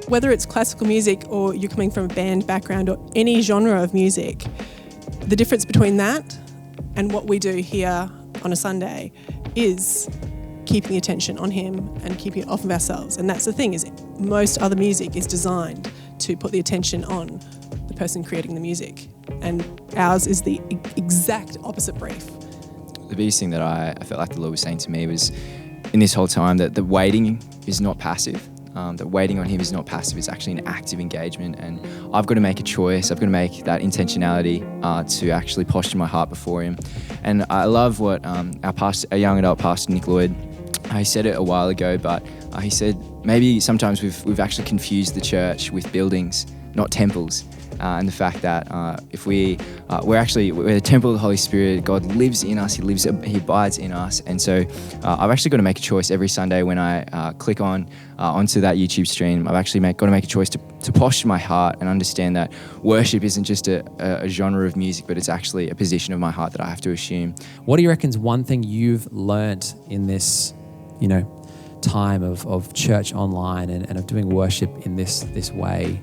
whether it's classical music or you're coming from a band background or any genre of music, the difference between that and what we do here on a Sunday is keeping the attention on him and keeping it off of ourselves. And that's the thing, is most other music is designed to put the attention on the person creating the music. And ours is the exact opposite brief. The biggest thing that I felt like the Lord was saying to me was, in this whole time, that the waiting is not passive. That waiting on him is not passive, it's actually an active engagement. And I've got to make a choice, I've got to make that intentionality to actually posture my heart before him. And I love what our young adult pastor, Nick Lloyd, he said it a while ago, but he said maybe sometimes we've actually confused the church with buildings, not temples. And the fact that if we're a temple of the Holy Spirit, God lives in us, He abides in us. And so I've actually got to make a choice every Sunday when I click onto that YouTube stream. I've actually got to make a choice to posture my heart and understand that worship isn't just a genre of music, but it's actually a position of my heart that I have to assume. What do you reckon's one thing you've learnt in this, time of church online and of doing worship in this way?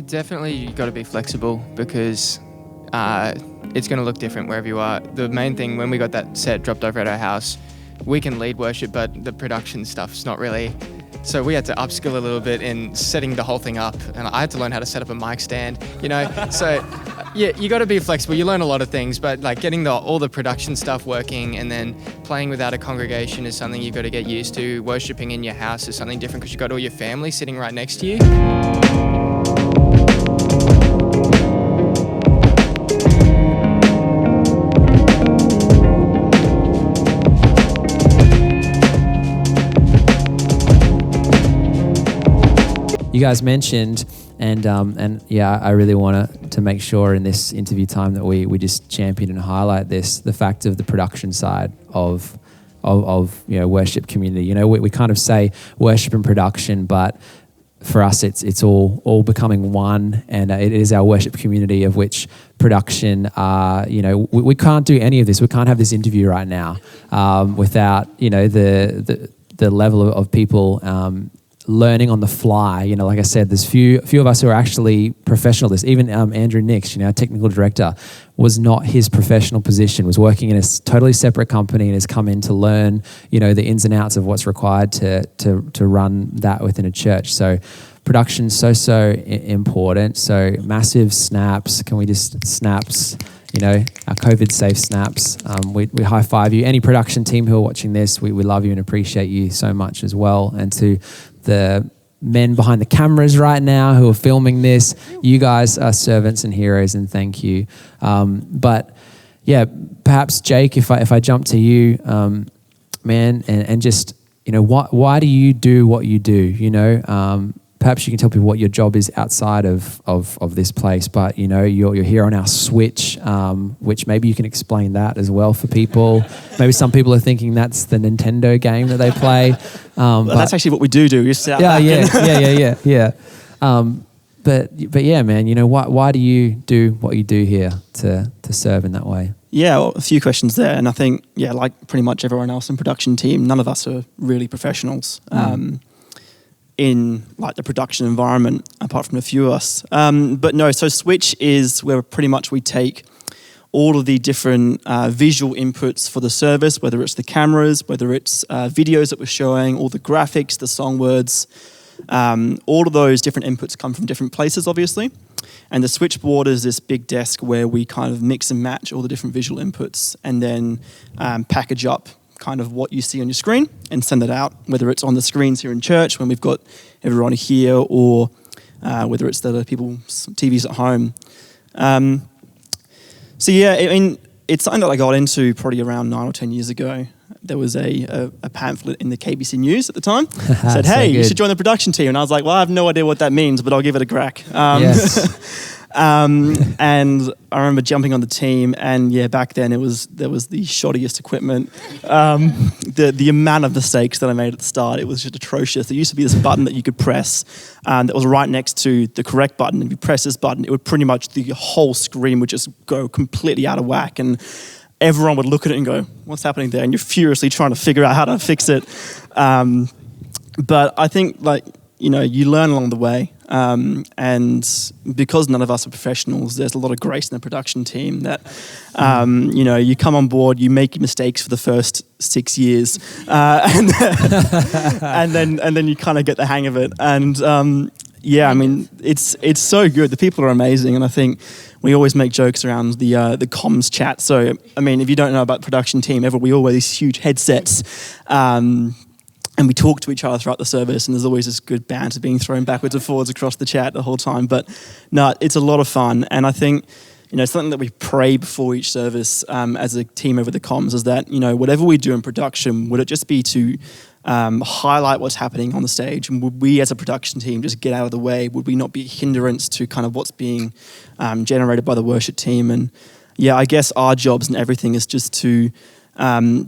Definitely you got to be flexible, because it's going to look different wherever you are. The main thing, when we got that set dropped over at our house, we can lead worship, but the production stuff's not really. So we had to upskill a little bit in setting the whole thing up, and I had to learn how to set up a mic stand, So yeah, you got to be flexible. You learn a lot of things, but like getting all the production stuff working and then playing without a congregation is something you've got to get used to. Worshipping in your house is something different because you've got all your family sitting right next to you. You guys mentioned, and yeah, I really want to make sure in this interview time that we just champion and highlight the fact of the production side of worship community. We kind of say worship and production, but for us it's all becoming one, and it is our worship community of which production. We can't do any of this. We can't have this interview right now without the level of people. Learning on the fly, like I said, there's few of us who are actually professional at this. Even Andrew Nix, our technical director, was not his professional position, was working in a totally separate company and has come in to learn, the ins and outs of what's required to run that within a church. So production's so important. So massive snaps. Can we just snaps? Our COVID safe snaps. We high five you. Any production team who are watching this, we love you and appreciate you so much as well. And to the men behind the cameras right now who are filming this, you guys are servants and heroes, and thank you. But yeah, perhaps Jake, if I jump to you, man, and just, why do you do what you do? Perhaps you can tell people what your job is outside of this place, but you're here on our Switch, which maybe you can explain that as well for people. Maybe some people are thinking that's the Nintendo game that they play. Well, that's actually what we do. You sit out back yeah. But yeah, man, why do you do what you do here to serve in that way? Yeah, well, a few questions there, and I think like pretty much everyone else in production team, none of us are really professionals. In like the production environment, apart from a few of us. But no, so Switch is where pretty much we take all of the different visual inputs for the service, whether it's the cameras, whether it's videos that we're showing, all the graphics, the song words, all of those different inputs come from different places, obviously. And the Switchboard is this big desk where we kind of mix and match all the different visual inputs and then package up kind of what you see on your screen and send it out, whether it's on the screens here in church when we've got everyone here, or whether it's the people's TVs at home. So yeah, I mean, it's something that I got into probably around 9 or 10 years ago. There was a pamphlet in the KBC News at the time. Said, hey, you should join the production team. And I was like, well, I have no idea what that means, but I'll give it a crack. Yes. And I remember jumping on the team, and yeah, back then there was the shoddiest equipment. The amount of mistakes that I made at the start, it was just atrocious. There used to be this button that you could press that was right next to the correct button. If you press this button, it would pretty much, the whole screen would just go completely out of whack, and everyone would look at it and go, what's happening there? And you're furiously trying to figure out how to fix it. but I think you learn along the way. And because none of us are professionals, there's a lot of grace in the production team that, you come on board, you make mistakes for the first 6 years, and then you kind of get the hang of it. And it's so good. The people are amazing, and I think we always make jokes around the comms chat. So, if you don't know about the production team, we all wear these huge headsets. And we talk to each other throughout the service, and there's always this good banter being thrown backwards and forwards across the chat the whole time. But no, it's a lot of fun. And I think, something that we pray before each service as a team over the comms is that, whatever we do in production, would it just be to highlight what's happening on the stage? And would we as a production team just get out of the way? Would we not be a hindrance to kind of what's being generated by the worship team? And yeah, I guess our jobs and everything is just to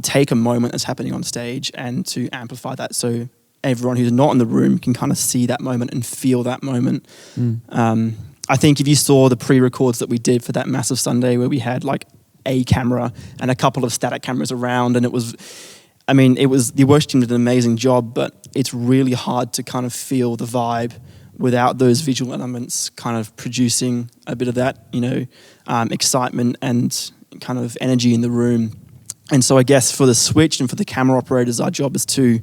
take a moment that's happening on stage and to amplify that so everyone who's not in the room can kind of see that moment and feel that moment. I think if you saw the pre-records that we did for that massive Sunday where we had like a camera and a couple of static cameras around, and the worship team did an amazing job, but it's really hard to kind of feel the vibe without those visual elements kind of producing a bit of that, excitement and kind of energy in the room. And so I guess for the switch and for the camera operators, our job is to,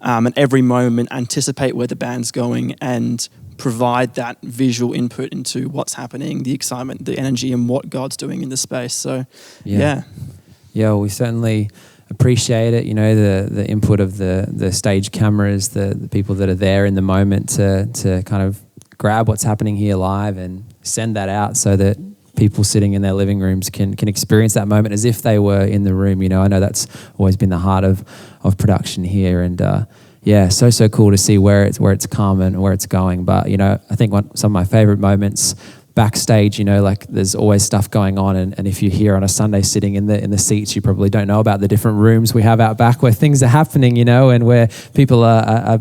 at every moment, anticipate where the band's going and provide that visual input into what's happening, the excitement, the energy, and what God's doing in the space. So, yeah. Yeah, well, we certainly appreciate it, the input of the stage cameras, the people that are there in the moment to kind of grab what's happening here live and send that out so that people sitting in their living rooms can experience that moment as if they were in the room. I know that's always been the heart of production here, and so cool to see where it's come and where it's going. But I think some of my favorite moments backstage, there's always stuff going on, and if you're here on a Sunday sitting in the seats, you probably don't know about the different rooms we have out back where things are happening, and where people are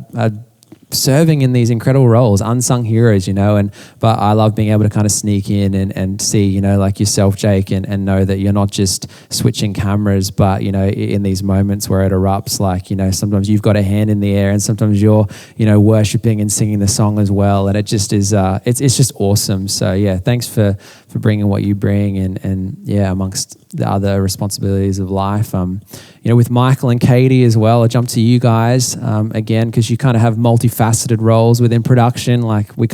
serving in these incredible roles, unsung heroes, but I love being able to kind of sneak in and see, like yourself, Jake, and know that you're not just switching cameras, but, in these moments where it erupts, sometimes you've got a hand in the air and sometimes you're, worshiping and singing the song as well. And it just is, it's just awesome. So yeah, thanks for bringing what you bring and amongst the other responsibilities of life. With Michael and Katie as well, I'll jump to you guys again, because you kind of have multifaceted roles within production. Like we'll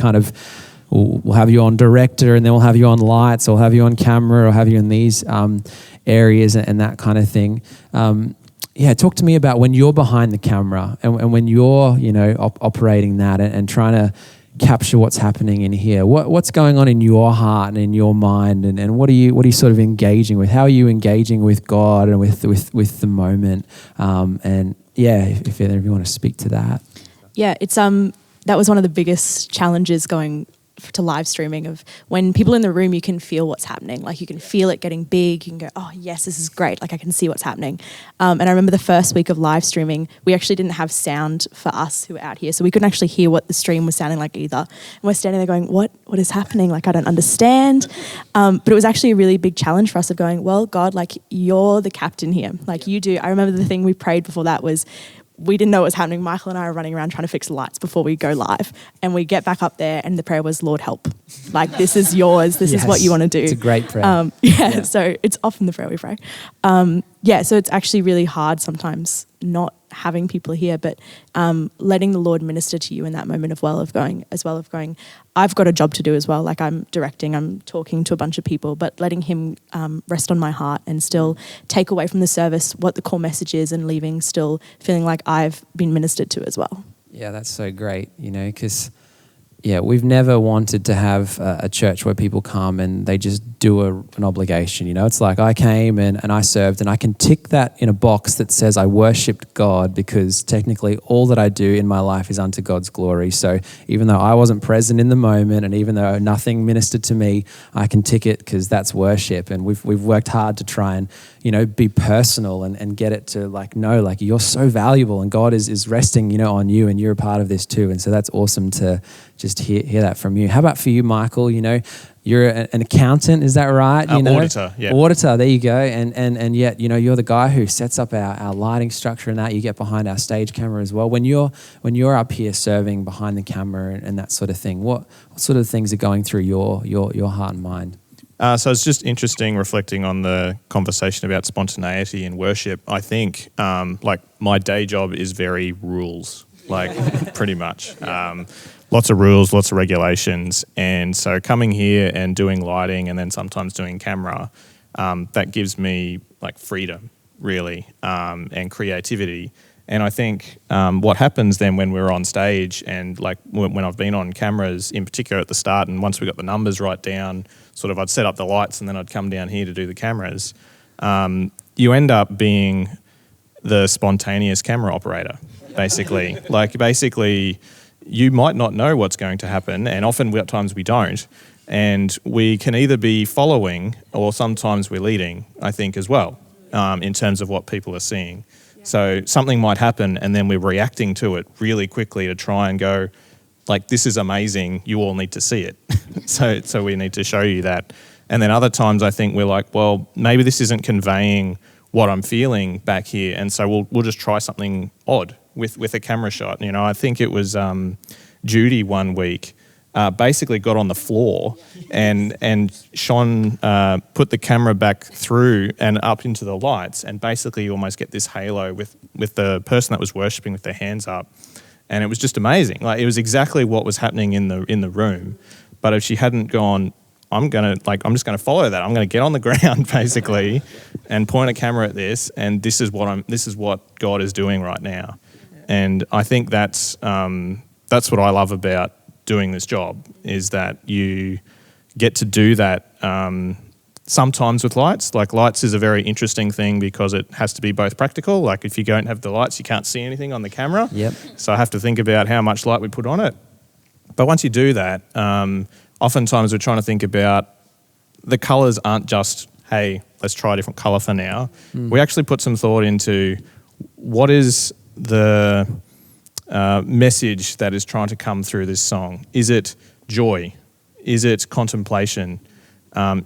have you on director, and then we'll have you on lights, or have you on camera, or have you in these areas and that kind of thing. Talk to me about when you're behind the camera and when you're, operating that and trying to capture what's happening in here. What's going on in your heart and in your mind, and what are you sort of engaging with? How are you engaging with God and with the moment? If either of you want to speak to that. Yeah, it's that was one of the biggest challenges going to live streaming, of when people in the room, you can feel what's happening. Like you can feel it getting big. You can go, oh yes, this is great. Like I can see what's happening. And I remember the first week of live streaming, we actually didn't have sound for us who were out here. So we couldn't actually hear what the stream was sounding like either. And we're standing there going, what is happening? Like I don't understand. But it was actually a really big challenge for us of going, well, God, like you're the captain here. Like you do. I remember the thing we prayed before that was, we didn't know what was happening. Michael and I are running around trying to fix the lights before we go live. And we get back up there and the prayer was, Lord, help. Like, this is yours. This is what you want to do. It's a great prayer. So it's often the prayer we pray. So it's actually really hard sometimes not having people here, but letting the Lord minister to you in that moment of going, I've got a job to do as well. Like I'm directing, I'm talking to a bunch of people, but letting him rest on my heart and still take away from the service what the core message is, and leaving still feeling like I've been ministered to as well. Yeah, that's so great, because we've never wanted to have a church where people come and they just do an obligation. It's like I came and I served, and I can tick that in a box that says I worshipped God, because technically all that I do in my life is unto God's glory. So even though I wasn't present in the moment, and even though nothing ministered to me, I can tick it because that's worship. And we've worked hard to try and be personal and get it to know you're so valuable, and God is resting on you, and you're a part of this too. And so that's awesome to just hear that from you. How about for you, Michael? You're an accountant, is that right? Auditor, yeah. Auditor, there you go. And yet, you're the guy who sets up our lighting structure and that. You get behind our stage camera as well. When you're up here serving behind the camera and that sort of thing, what sort of things are going through your heart and mind? So it's just interesting reflecting on the conversation about spontaneity in worship. I think like my day job is very rules, like pretty much. Lots of rules, lots of regulations. And so coming here and doing lighting and then sometimes doing camera, that gives me like freedom really and creativity. And I think what happens then when we're on stage and like when I've been on cameras in particular at the start and once we got the numbers right down, sort of I'd set up the lights and then I'd come down here to do the cameras, you end up being the spontaneous camera operator, basically. Basically, you might not know what's going to happen and often at times we don't. And we can either be following or sometimes we're leading, I think, as well, in terms of what people are seeing. So something might happen and then we're reacting to it really quickly to try and go, like, this is amazing, you all need to see it. so we need to show you that. And then other times I think we're like, well, maybe this isn't conveying what I'm feeling back here. And so we'll just try something odd with a camera shot. I think it was Judy one week basically got on the floor and Sean put the camera back through and up into the lights and basically you almost get this halo with the person that was worshipping with their hands up. And it was just amazing. Like it was exactly what was happening in the room. But if she hadn't gone, I'm just gonna follow that. I'm gonna get on the ground basically and point a camera at this and this is what God is doing right now. And I think that's what I love about doing this job is that you get to do that sometimes with lights. Like lights is a very interesting thing because it has to be both practical. Like if you don't have the lights, you can't see anything on the camera. Yep. So I have to think about how much light we put on it. But once you do that, oftentimes we're trying to think about the colours aren't just, hey, let's try a different colour for now. We actually put some thought into what is the message that is trying to come through this song. Is it joy? Is it contemplation?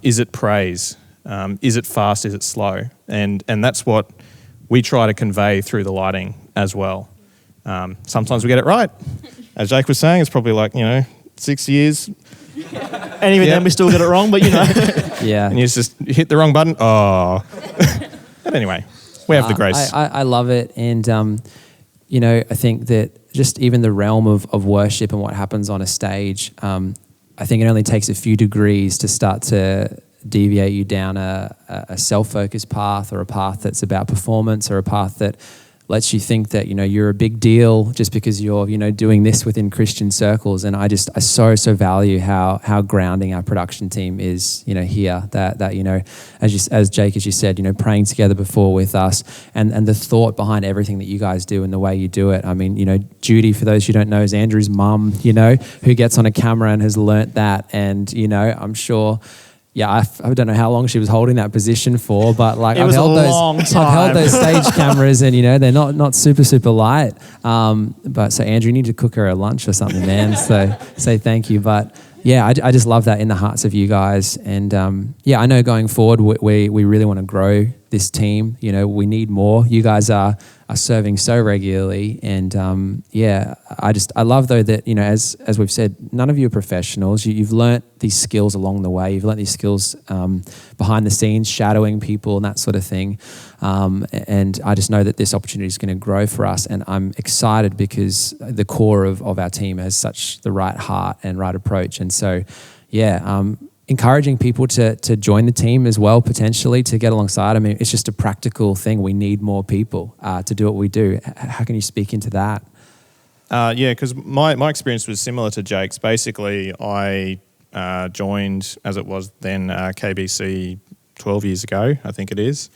Is it praise? Is it fast? Is it slow? And that's what we try to convey through the lighting as well. Sometimes we get it right. As Jake was saying, it's probably like, 6 years. And even then we still get it wrong, but Yeah. And you just hit the wrong button. Oh. But anyway, we have the grace. I love it. And, I think that just even the realm of worship and what happens on a stage, I think it only takes a few degrees to start to deviate you down a self-focused path or a path that's about performance or a path that lets you think that, you're a big deal just because you're, doing this within Christian circles. And I so value how grounding our production team is, here, that as Jake, as you said, praying together before with us and the thought behind everything that you guys do and the way you do it. I mean, Judy, for those who don't know, is Andrew's mum, who gets on a camera and has learnt that. And, I'm sure... Yeah, I don't know how long she was holding that position for, but I've held those stage cameras, and they're not super light. But so Andrew, you need to cook her a lunch or something, man. So say thank you. But yeah, I just love that in the hearts of you guys, and I know going forward we really want to grow this team. We need more. You guys are serving so regularly, and I love though that as we've said, none of you are professionals. You've learnt these skills along the way. You've learnt these skills behind the scenes, shadowing people and that sort of thing. And I just know that this opportunity is going to grow for us, and I'm excited because the core of our team has such the right heart and right approach. And so, encouraging people to join the team as well, potentially, to get alongside. I mean, it's just a practical thing. We need more people to do what we do. How can you speak into that? Because my experience was similar to Jake's. Basically, I joined, as it was then, KBC 12 years ago, I think it is.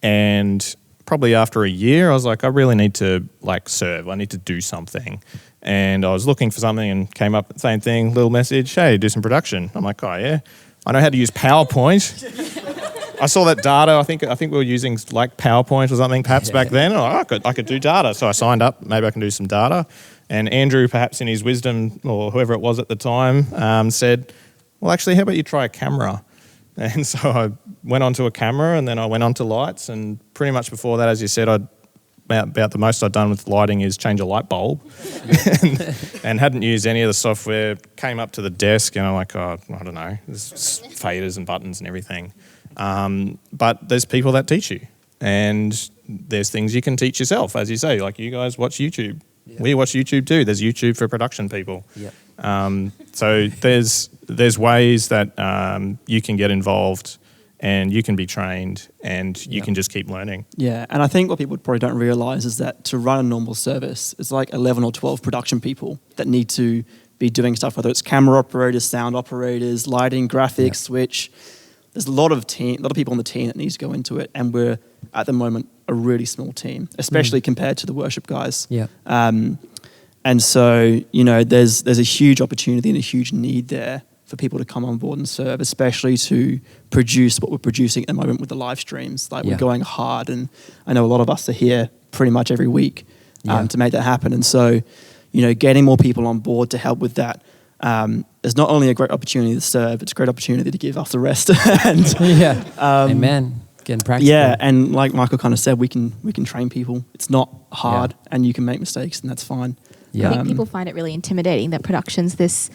And probably after a year, I was like, I really need to serve. I need to do something. And I was looking for something and came up with the same thing, little message, hey, do some production. I'm like, oh yeah, I know how to use PowerPoint. I saw that data. I think we were using PowerPoint or something perhaps back then. I could do data. So I signed up, maybe I can do some data. And Andrew, perhaps in his wisdom, or whoever it was at the time, said, well, actually, how about you try a camera? And so I went onto a camera, and then I went onto lights, and pretty much before that, as you said, about the most I'd done with lighting is change a light bulb, and hadn't used any of the software. Came up to the desk, and I'm like, oh, I don't know, there's faders and buttons and everything. But there's people that teach you, and there's things you can teach yourself, as you say. Like, you guys watch YouTube. Yep. We watch YouTube too. There's YouTube for production people. Yep. So there's ways that you can get involved, and you can be trained, and you can just keep learning. Yeah, and I think what people probably don't realise is that to run a normal service, it's like 11 or 12 production people that need to be doing stuff, whether it's camera operators, sound operators, lighting, graphics, switch. There's a lot of people on the team that needs to go into it, and we're at the moment a really small team, especially compared to the worship guys. Yeah. And so, there's a huge opportunity and a huge need there for people to come on board and serve, especially to produce what we're producing at the moment with the live streams. We're going hard, and I know a lot of us are here pretty much every week to make that happen. And so, getting more people on board to help with that is not only a great opportunity to serve, it's a great opportunity to give us the rest. And, Amen. Getting practical. Yeah, and like Michael kind of said, we can train people. It's not hard, and you can make mistakes, and that's fine. I think people find it really intimidating that production's this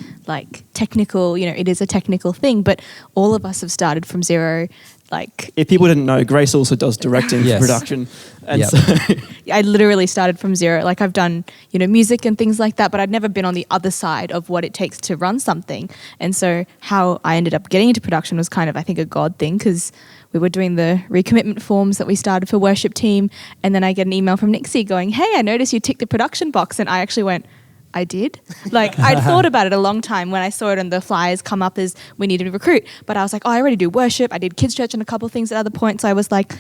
technical, it is a technical thing, but all of us have started from zero. If people didn't know, Grace also does directing for production. And so I literally started from zero. I've done, music and things like that, but I'd never been on the other side of what it takes to run something. And so how I ended up getting into production was kind of, I think, a God thing, because we were doing the recommitment forms that we started for worship team. And then I get an email from Nixie going, hey, I noticed you ticked the production box. And I actually went, I did. I'd thought about it a long time when I saw it on the flyers come up as we needed to recruit. But I was like, I already do worship. I did kids church and a couple of things at other points. So I was like,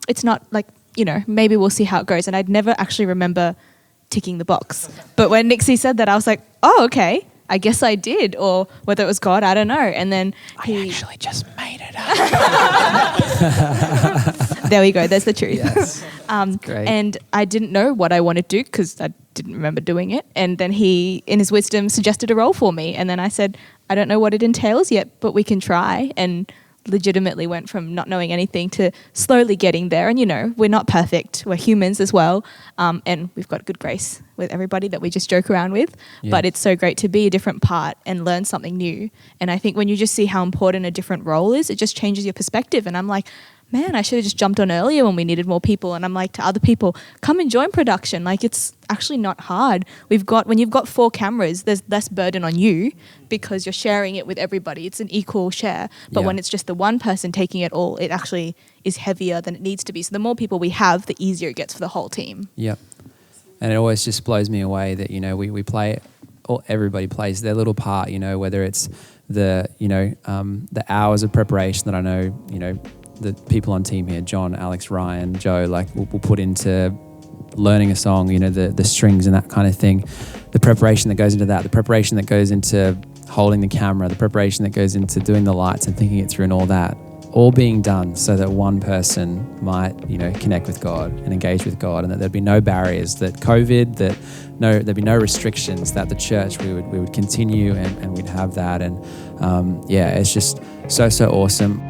it's not maybe we'll see how it goes. And I'd never actually remember ticking the box. But when Nixie said that, I was like, oh, okay. I guess I did, or whether it was God, I don't know. And then I actually just made it up. There we go. There's the truth. Yes. Great. And I didn't know what I wanted to do because I didn't remember doing it. And then he, in his wisdom, suggested a role for me. And then I said, I don't know what it entails yet, but we can try. And legitimately went from not knowing anything to slowly getting there. And, we're not perfect. We're humans as well. And we've got good grace with everybody that we just joke around with. Yeah. But it's so great to be a different part and learn something new. And I think when you just see how important a different role is, it just changes your perspective. And I'm like, man, I should have just jumped on earlier when we needed more people. And I'm like to other people, come and join production. It's actually not hard. When you've got 4 cameras, there's less burden on you because you're sharing it with everybody. It's an equal share. But when it's just the one person taking it all, it actually is heavier than it needs to be. So the more people we have, the easier it gets for the whole team. Yep. And it always just blows me away that, we play, or everybody plays their little part, whether it's the hours of preparation that I know, the people on team here, John, Alex, Ryan, Joe, we'll put into learning a song, the strings and that kind of thing, the preparation that goes into that, the preparation that goes into holding the camera, the preparation that goes into doing the lights and thinking it through and all that, all being done so that one person might, connect with God and engage with God, and that there'd be no barriers, that COVID, there'd be no restrictions, that the church, we would continue and we'd have that. And it's just so awesome.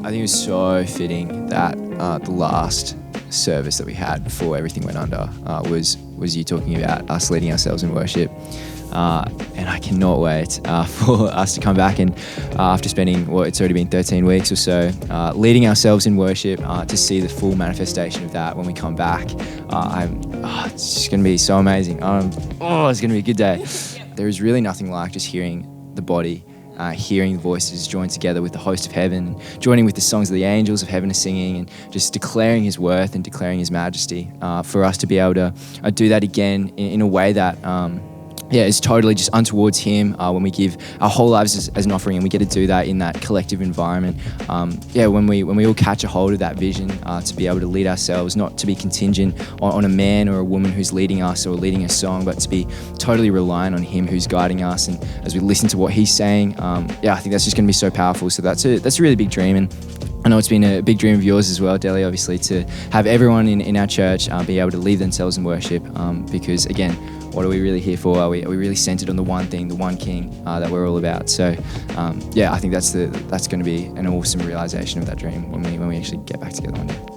I think it was so fitting that the last service that we had before everything went under was you talking about us leading ourselves in worship. And I cannot wait for us to come back and after spending, it's already been 13 weeks or so, leading ourselves in worship, to see the full manifestation of that when we come back. It's just going to be so amazing. It's going to be a good day. There is really nothing like just hearing the body, hearing the voices joined together with the host of heaven, joining with the songs of the angels of heaven are singing, and just declaring his worth and declaring his majesty. For us to be able to do that again in a way that it's totally just untowards him when we give our whole lives as an offering, and we get to do that in that collective environment. When we all catch a hold of that vision to be able to lead ourselves, not to be contingent on a man or a woman who's leading us or leading a song, but to be totally reliant on him who's guiding us. And as we listen to what he's saying, I think that's just going to be so powerful. So that's a really big dream. And I know it's been a big dream of yours as well, Deli, obviously, to have everyone in our church be able to lead themselves in worship because, again, what are we really here for? Are we really centered on the one thing, the one King that we're all about? So, I think that's going to be an awesome realization of that dream when we actually get back together one day.